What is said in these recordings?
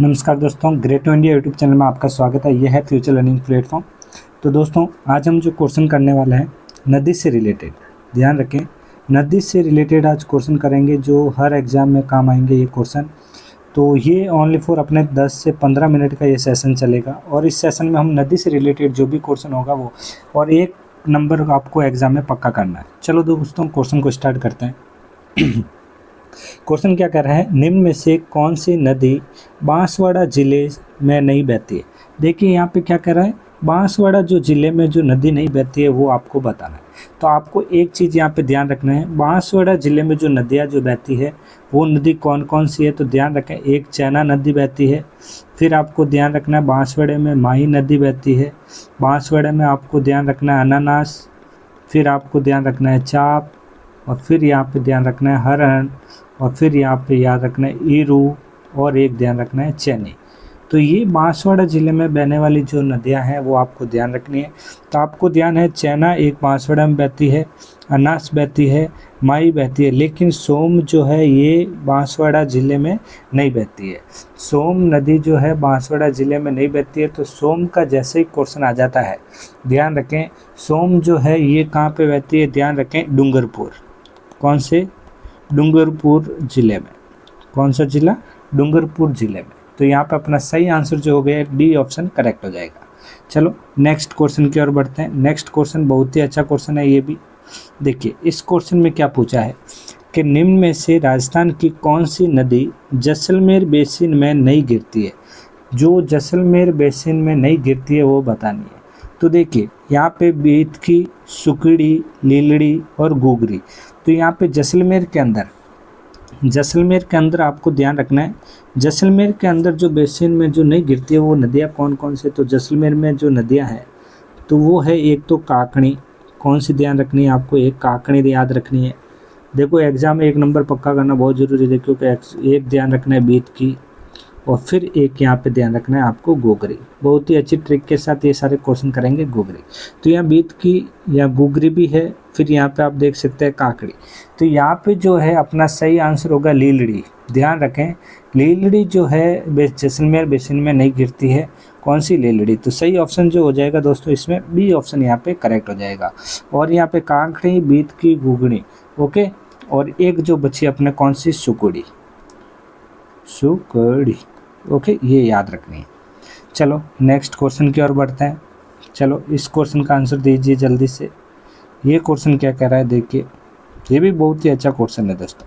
नमस्कार दोस्तों, great to India YouTube channel में आपका स्वागत है। यह है फ्यूचर लर्निंग प्लेटफॉर्म। तो दोस्तों, आज हम जो क्वेश्चन करने वाले हैं नदी से रिलेटेड, ध्यान रखें, नदी से रिलेटेड आज क्वेश्चन करेंगे जो हर एग्ज़ाम में काम आएंगे ये क्वेश्चन। तो ये ओनली फॉर अपने 10 से 15 मिनट का ये सेशन चलेगा और इस सेशन में हम नदी से रिलेटेड जो भी क्वेश्चन होगा वो और 1 नंबर आपको एग्ज़ाम में पक्का करना है। चलो दोस्तों, क्वेश्चन को स्टार्ट करते हैं। क्वेश्चन क्या कर रहा है, निम्न में से कौन सी नदी बांसवाड़ा जिले में नहीं बहती है। देखिए यहाँ पे क्या कर रहा है, बांसवाड़ा जो जिले में जो नदी नहीं बहती है वो आपको बताना है। तो आपको एक चीज़ यहाँ पे ध्यान रखना है, बांसवाड़ा जिले में जो नदियाँ जो बहती है वो नदी कौन कौन सी है। तो ध्यान रखें, एक चैना नदी बहती है, फिर आपको ध्यान रखना है बांसवाड़े में माही नदी बहती है, बांसवाड़े में आपको ध्यान रखना है अनानास, फिर आपको ध्यान रखना है चाप, और फिर यहाँ पे ध्यान रखना है हरण, और फिर यहाँ पे याद रखना है ईरू, और एक ध्यान रखना है चैनी। तो ये बांसवाड़ा ज़िले में बहने वाली जो नदियाँ हैं वो आपको ध्यान रखनी है। तो आपको ध्यान है, चैना एक बांसवाड़ा में बहती है, अनास बहती है, माई बहती है, लेकिन सोम जो है ये बांसवाड़ा ज़िले में नहीं बहती है। सोम नदी जो है बांसवाड़ा ज़िले में नहीं बहती है। तो सोम का जैसे ही क्वेश्चन आ जाता है, ध्यान रखें, सोम जो है ये कहाँ पे बहती है, ध्यान रखें डूंगरपुर। कौन से? डूंगरपुर ज़िले में। कौन सा ज़िला? डूंगरपुर ज़िले में। तो यहाँ पे अपना सही आंसर जो हो गया डी ऑप्शन करेक्ट हो जाएगा। चलो नेक्स्ट क्वेश्चन की ओर बढ़ते हैं। नेक्स्ट क्वेश्चन बहुत ही अच्छा क्वेश्चन है ये भी। देखिए इस क्वेश्चन में क्या पूछा है कि निम्न में से राजस्थान की कौन सी नदी जैसलमेर बेसिन में नहीं गिरती है। जो जैसलमेर बेसिन में नहीं गिरती है वो बतानी है। तो देखिए यहाँ पे बीतकी, सुकड़ी, लीलड़ी और गुगरी। तो यहाँ पे जैसलमेर के अंदर आपको ध्यान रखना है, जैसलमेर के अंदर जो बेसिन में जो नहीं गिरती है वो नदियाँ कौन कौन से। तो जैसलमेर में जो नदियाँ हैं तो वो है एक तो काकणी। कौन सी ध्यान रखनी है आपको? एक काकणी याद रखनी है। देखो एग्जाम में 1 नंबर पक्का करना बहुत ज़रूरी है, क्योंकि एक ध्यान रखना है बीत की, और फिर एक यहाँ पे ध्यान रखना है आपको गोगरी। बहुत ही अच्छी ट्रिक के साथ ये सारे क्वेश्चन करेंगे गोगरी। तो यहाँ बीत की या गोगरी भी है, फिर यहाँ पे आप देख सकते हैं काकड़ी। तो यहाँ पे जो है अपना सही आंसर होगा लीलड़ी। ध्यान रखें, लीलड़ी जो है जैसलमेर बेसिन में नहीं गिरती है। कौन सी? लीलड़ी। तो सही ऑप्शन जो हो जाएगा दोस्तों इसमें बी ऑप्शन यहाँ पे करेक्ट हो जाएगा। और यहाँ पे काकड़ी, बीत की, गुगनी, ओके। और एक जो बची अपने कौन सी? सुकड़ी। ओके, ये याद रखनी है। चलो नेक्स्ट क्वेश्चन की ओर बढ़ते हैं। चलो इस क्वेश्चन का आंसर दीजिए जल्दी से। ये क्वेश्चन क्या कह रहा है, देखिए ये भी बहुत ही अच्छा क्वेश्चन है दोस्तों।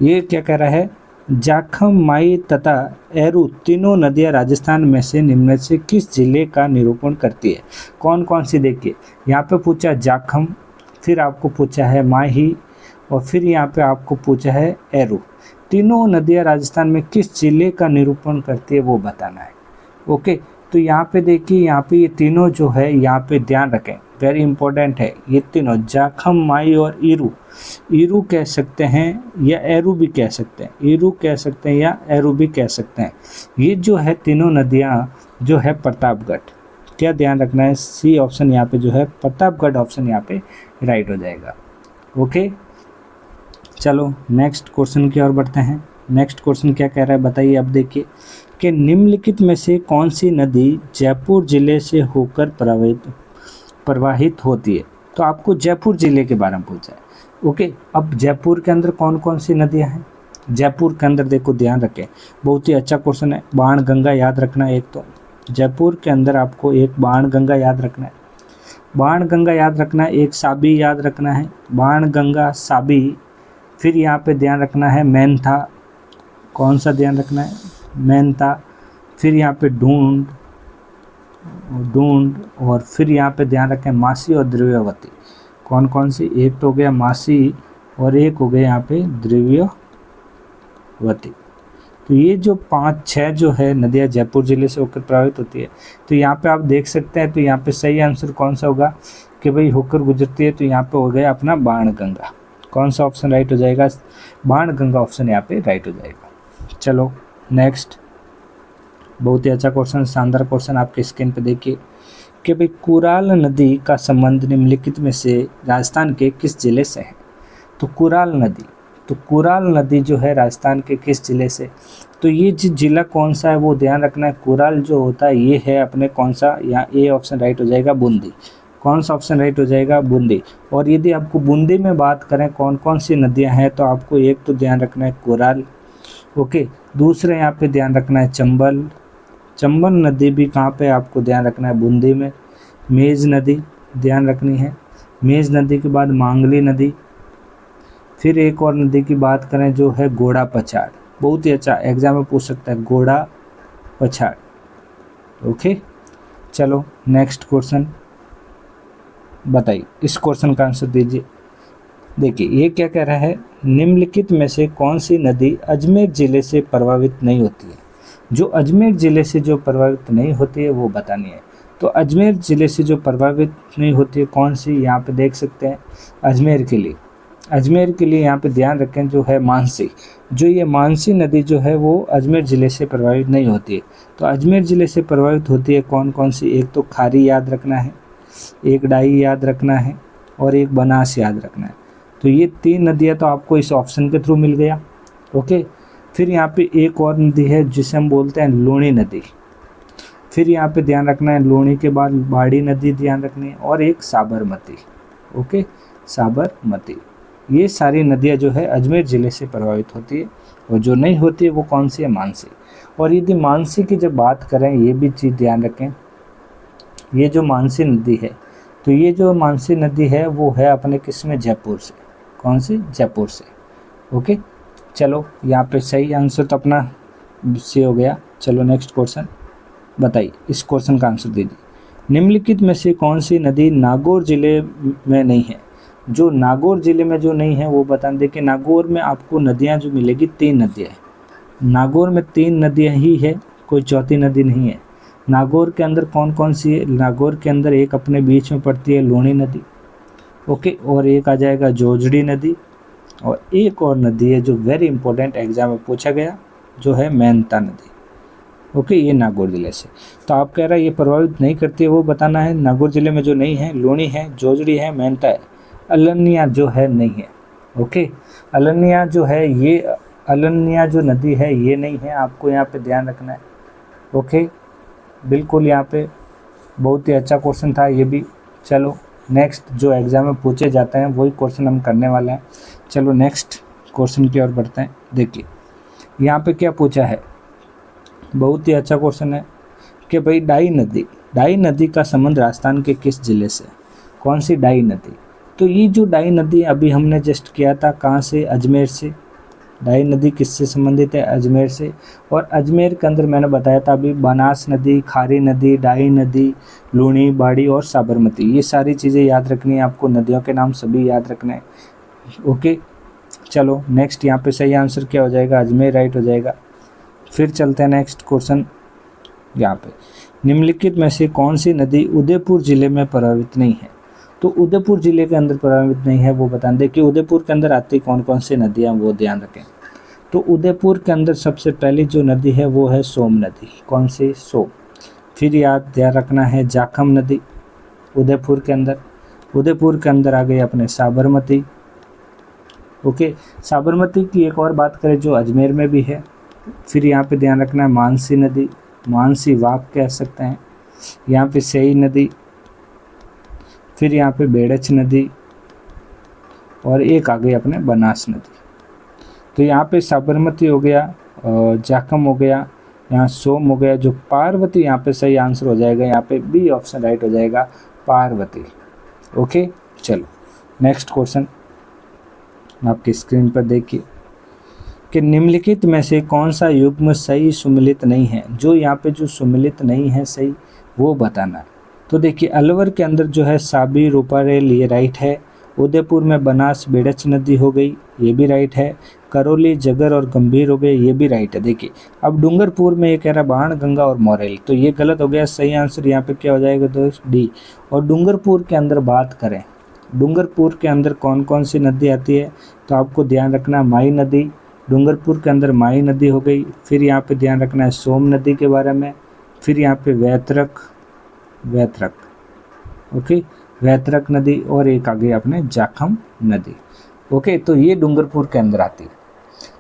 ये क्या कह रहा है, जाखम, माई तथा एरू तीनों नदियाँ राजस्थान में से निम्न से किस जिले का निरूपण करती है। कौन कौन सी? देखिए यहाँ पे पूछा जाखम, फिर आपको पूछा है माही, और फिर यहाँ पे आपको पूछा है एरू। तीनों नदियाँ राजस्थान में किस जिले का निरूपण करती है वो बताना है। ओके, तो यहाँ पे देखिए, यहाँ पे ये तीनों जो है यहाँ पे ध्यान रखें, वेरी इंपॉर्टेंट है। ये तीनों जाखम, माई और ईरू, ईरू कह सकते हैं या एरू भी कह सकते हैं, ईरू कह सकते हैं या एरू भी कह सकते हैं। ये जो है तीनों नदियाँ जो है प्रतापगढ़। क्या ध्यान रखना है? सी ऑप्शन यहाँ पे जो है प्रतापगढ़ ऑप्शन यहाँ पे राइट हो जाएगा। ओके, चलो नेक्स्ट क्वेश्चन की ओर बढ़ते हैं। नेक्स्ट क्वेश्चन क्या कह रहा है बताइए। अब देखिए कि निम्नलिखित में से कौन सी नदी जयपुर जिले से होकर प्रवाहित होती है। तो आपको जयपुर जिले के बारे में पूछा है। ओके, अब जयपुर के अंदर कौन कौन सी नदियां हैं। जयपुर के अंदर देखो, ध्यान रखें, बहुत ही अच्छा क्वेश्चन है। बाण गंगा याद रखना है। एक तो जयपुर के अंदर आपको एक बाण गंगा याद रखना है, बाण गंगा याद रखना है। एक साबी याद रखना है, बाण गंगा, साबी। फिर यहाँ पे ध्यान रखना है मेंथा। कौन सा ध्यान रखना है? मेंथा। फिर यहाँ पे ढूंढ, और फिर यहाँ पे ध्यान रखें मासी और द्रव्यवती। कौन कौन सी? एक तो हो गया मासी और एक हो गया यहाँ पे द्रव्यवती। तो ये जो 5-6 जो है नदियाँ जयपुर जिले से होकर प्रभावित होती है। तो यहाँ पे आप देख सकते हैं, तो यहाँ पे सही आंसर कौन सा होगा कि भाई होकर गुजरती है। तो यहाँ पे हो गया अपना बाण गंगा। कौन सा ऑप्शन राइट हो जाएगा? बाण गंगा ऑप्शन यहाँ पे राइट हो जाएगा। चलो नेक्स्ट, बहुत ही अच्छा क्वेश्चन, शानदार क्वेश्चन आपके स्क्रीन पे देखिए कि भाई कुराल नदी का संबंध निम्नलिखित में से राजस्थान के किस जिले से है। तो कुराल नदी, तो कुराल नदी जो है राजस्थान के किस ज़िले से, तो ये ज़िला कौन सा है वो ध्यान रखना है। कुराल जो होता है ये है अपने कौन सा, यहाँ ए ऑप्शन राइट हो जाएगा बूंदी। कौन सा ऑप्शन राइट हो जाएगा, बूंदी। और यदि आपको बूंदी में बात करें कौन कौन सी नदियाँ हैं, तो आपको एक तो ध्यान रखना है कुराल, ओके। दूसरे यहाँ पे ध्यान रखना है चंबल। चंबल नदी भी कहाँ पे आपको ध्यान रखना है, बूंदी में। मेज नदी ध्यान रखनी है। मेज नदी के बाद मांगली नदी। फिर एक और नदी की बात करें जो है घोड़ा पछाड़, बहुत ही अच्छा एग्जाम में पूछ सकता है, घोड़ा पछाड़, ओके। चलो नेक्स्ट क्वेश्चन बताइए, इस क्वेश्चन का आंसर दीजिए। देखिए ये क्या कह रहा है, निम्नलिखित में से कौन सी नदी अजमेर ज़िले से प्रभावित नहीं होती है। जो अजमेर ज़िले से जो प्रभावित नहीं होती है वो बतानी है। तो अजमेर ज़िले से जो प्रभावित नहीं होती है कौन सी, यहाँ पे देख सकते हैं अजमेर के लिए। अजमेर के लिए यहाँ पे ध्यान रखें जो है मानसी, जो ये मानसी नदी जो है वो अजमेर ज़िले से प्रभावित नहीं होती है। तो अजमेर ज़िले से प्रभावित होती है कौन कौन सी, एक तो खारी याद रखना है, एक डाई याद रखना है, और एक बनास याद रखना है। तो ये 3 नदियाँ तो आपको इस ऑप्शन के थ्रू मिल गया, ओके। फिर यहाँ पे एक और नदी है जिसे हम बोलते हैं लूणी नदी। फिर यहाँ पे ध्यान रखना है लूणी के बाद बाड़ी नदी ध्यान रखनी है, और एक साबरमती, ओके, साबरमती। ये सारी नदियाँ जो है अजमेर ज़िले से प्रभावित होती है, और जो नहीं होती है वो कौन सी है, मानसी। और यदि मानसी की जब बात करें, ये भी चीज़ ध्यान रखें, ये जो मानसी नदी है, तो ये जो मानसी नदी है वो है अपने किस में, जयपुर से। कौन सी, जयपुर से, ओके। चलो यहाँ पे सही आंसर तो अपना से हो गया। चलो नेक्स्ट क्वेश्चन बताइए, इस क्वेश्चन का आंसर दीजिए। निम्नलिखित में से कौन सी नदी नागौर ज़िले में नहीं है। जो नागौर ज़िले में जो नहीं है वो बता। देखिए नागौर में आपको नदियाँ जो मिलेगी 3 नदियाँ हैं। नागौर में 3 नदियाँ ही है, कोई चौथी नदी नहीं है। नागौर के अंदर कौन कौन सी है, नागौर के अंदर एक अपने बीच में पड़ती है लूणी नदी, ओके, और एक आ जाएगा जोजड़ी नदी, और एक और नदी है जो वेरी इंपॉर्टेंट एग्जाम में पूछा गया, जो है मेहनता नदी, ओके। ये नागौर ज़िले से। तो आप कह रहा है ये प्रभावित नहीं करती है, वो बताना है। नागौर ज़िले में जो नहीं है, लूणी है, जोजड़ी है, मेहनता है, अलनिया जो है नहीं है, ओके। अलनिया जो है, ये अलनिया जो नदी है ये नहीं है, आपको यहाँ पे ध्यान रखना है, ओके। बिल्कुल यहाँ पे बहुत ही अच्छा क्वेश्चन था ये भी। चलो नेक्स्ट जो एग्ज़ाम में पूछे जाते हैं वही क्वेश्चन हम करने वाले हैं। चलो नेक्स्ट क्वेश्चन की ओर बढ़ते हैं। देखिए यहाँ पे क्या पूछा है, बहुत ही अच्छा क्वेश्चन है कि भाई डाई नदी का संबंध राजस्थान के किस ज़िले से। कौन सी, डाई नदी। तो ये जो डाई नदी अभी हमने जस्ट किया था, कहाँ से, अजमेर से। डाई नदी किससे संबंधित है, अजमेर से। और अजमेर के अंदर मैंने बताया था अभी बनास नदी, खारी नदी, डाई नदी, लूणी, बाड़ी और साबरमती, ये सारी चीज़ें याद रखनी है आपको। नदियों के नाम सभी याद रखना है, ओके। चलो नेक्स्ट यहाँ पे सही आंसर क्या हो जाएगा, अजमेर राइट हो जाएगा। फिर चलते हैं नेक्स्ट क्वेश्चन। यहाँ पे निम्नलिखित में से कौन सी नदी उदयपुर ज़िले में प्रभावित नहीं है। तो उदयपुर ज़िले के अंदर प्रभावित नहीं है वो बता दें कि उदयपुर के अंदर आती कौन कौन सी नदियाँ, वो ध्यान रखें। तो उदयपुर के अंदर सबसे पहली जो नदी है वो है सोम नदी। कौन सी, सोम। फिर ध्यान रखना है जाखम नदी उदयपुर के अंदर। उदयपुर के अंदर आ गई अपने साबरमती, ओके। साबरमती की एक और बात करें जो अजमेर में भी है। फिर यहाँ पे ध्यान रखना है मानसी नदी, मानसी वाक कह सकते हैं। यहाँ पे सई नदी, फिर यहाँ पे बेड़च नदी, और एक आ गई अपने बनास नदी। तो यहाँ पे साबरमती हो गया, जाखम हो गया, यहाँ सोम हो गया, जो पार्वती यहाँ पे सही आंसर हो जाएगा। यहाँ पे बी ऑप्शन राइट हो जाएगा, पार्वती, ओके। चलो नेक्स्ट क्वेश्चन आपकी स्क्रीन पर देखिए कि निम्नलिखित में से कौन सा युग्म सही सुमिलित नहीं है। जो यहाँ पे जो सुमिलित नहीं है सही वो बताना है। तो देखिए अलवर के अंदर जो है साबी, रूपारेल, ये राइट है। उदयपुर में बनास, बेड़च नदी हो गई, ये भी राइट है। करौली, जगर और गंभीर हो गए, ये भी राइट है। देखिए अब डूंगरपुर में ये कह रहा है बाण गंगा और मोरेल, तो ये गलत हो गया। सही आंसर यहाँ पे क्या हो जाएगा दोस्त, डी। और डूंगरपुर के अंदर बात करें, डूंगरपुर के अंदर कौन कौन सी नदी आती है, तो आपको ध्यान रखना माई नदी, डूंगरपुर के अंदर माई नदी हो गई। फिर यहाँ पे ध्यान रखना है सोम नदी के बारे में। फिर यहाँ पे वैतरक, ओके, वैतरक नदी, और एक आ गई अपने जाखम नदी। ओके, तो ये डूंगरपुर के अंदर आती है।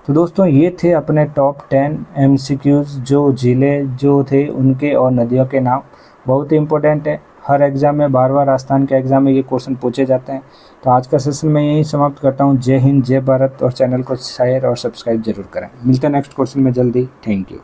तो दोस्तों ये थे अपने टॉप 10 MCQs जो ज़िले जो थे उनके और नदियों के नाम। बहुत ही इंपॉर्टेंट है, हर एग्ज़ाम में, बार राजस्थान के एग्ज़ाम में ये क्वेश्चन पूछे जाते हैं। तो आज का सेशन मैं यहीं समाप्त करता हूँ। जय हिंद, जय भारत, और चैनल को शेयर और सब्सक्राइब जरूर करें। मिलते हैं नेक्स्ट क्वेश्चन में जल्दी। Thank you.